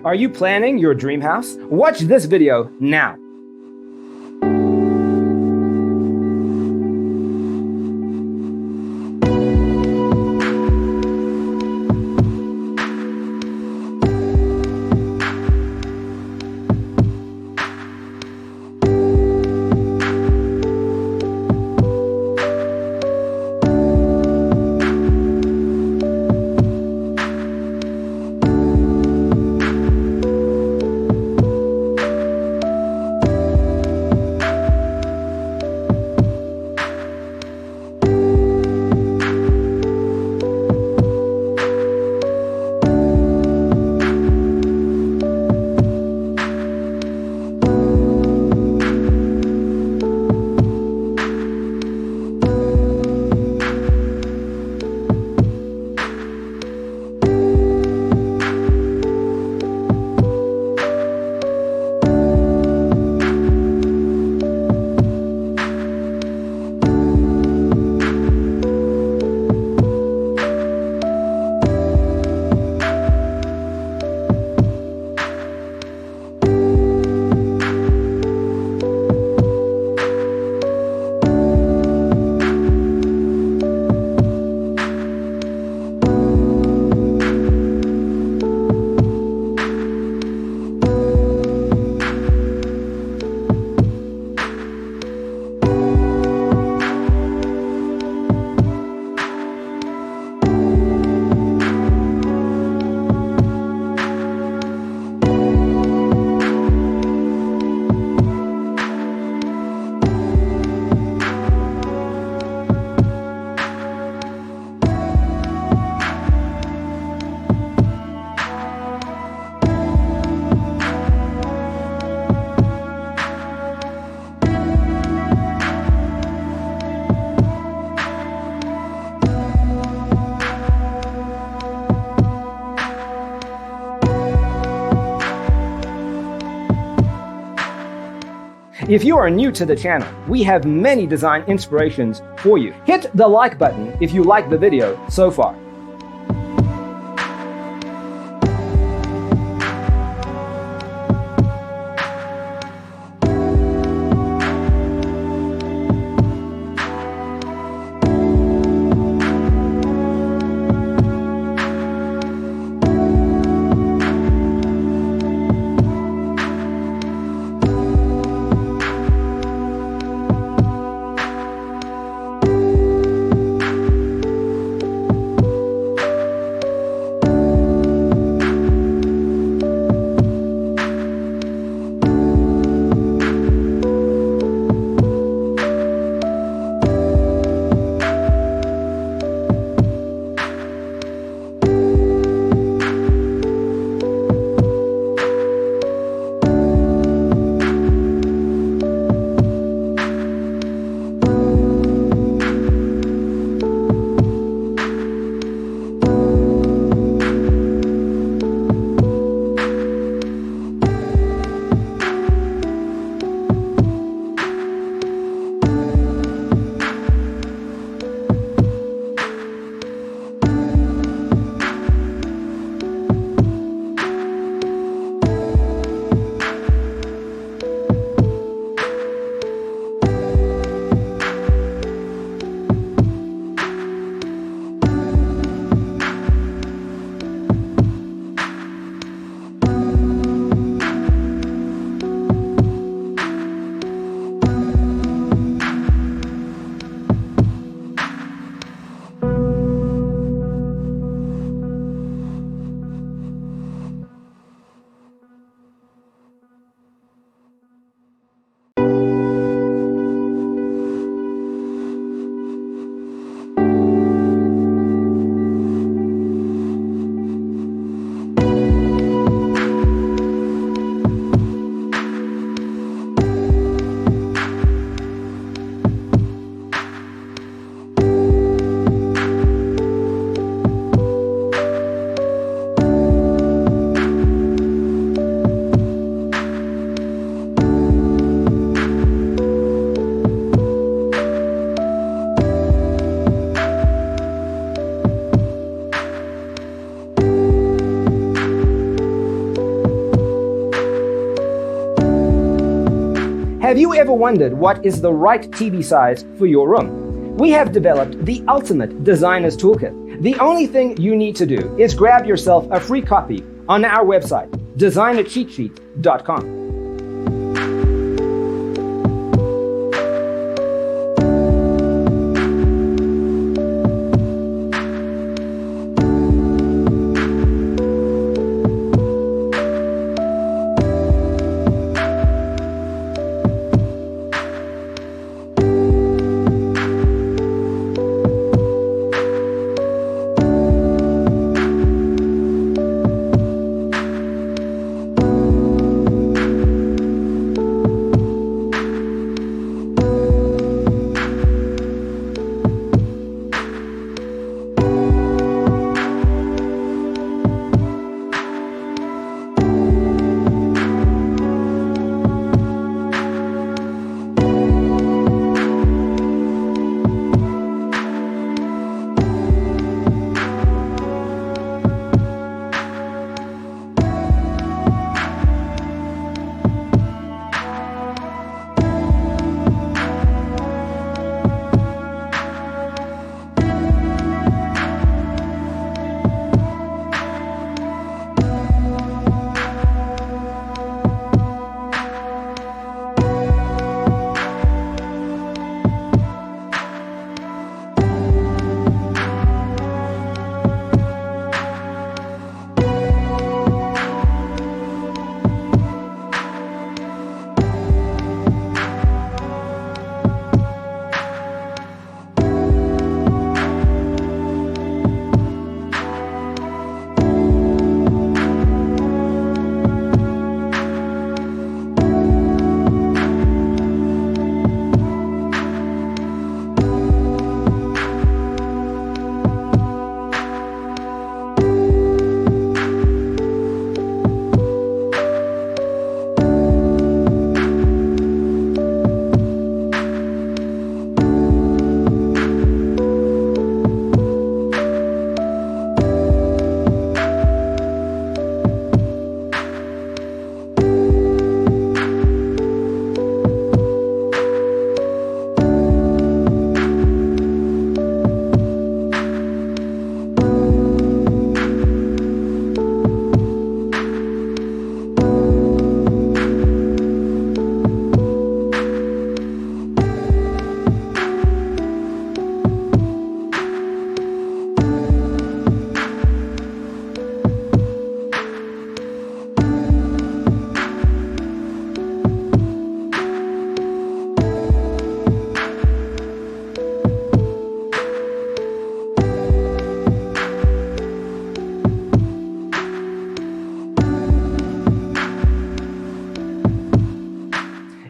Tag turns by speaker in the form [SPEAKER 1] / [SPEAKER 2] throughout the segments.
[SPEAKER 1] Are you planning your dream house? Watch this video now. If you are new to the channel, we have many design inspirations for you. Hit the like button if you like the video so far. Have you ever wondered what is the right TV size for your room? We have developed the ultimate designer's toolkit. The only thing you need to do is grab yourself a free copy on our website, designercheatsheet.com.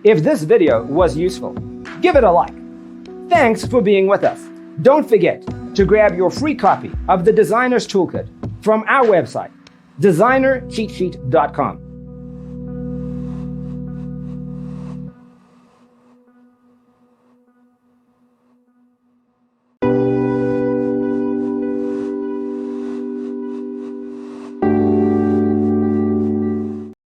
[SPEAKER 1] If this video was useful, give it a like. Thanks for being with us. Don't forget to grab your free copy of the Designer's Toolkit from our website, designercheatsheet.com.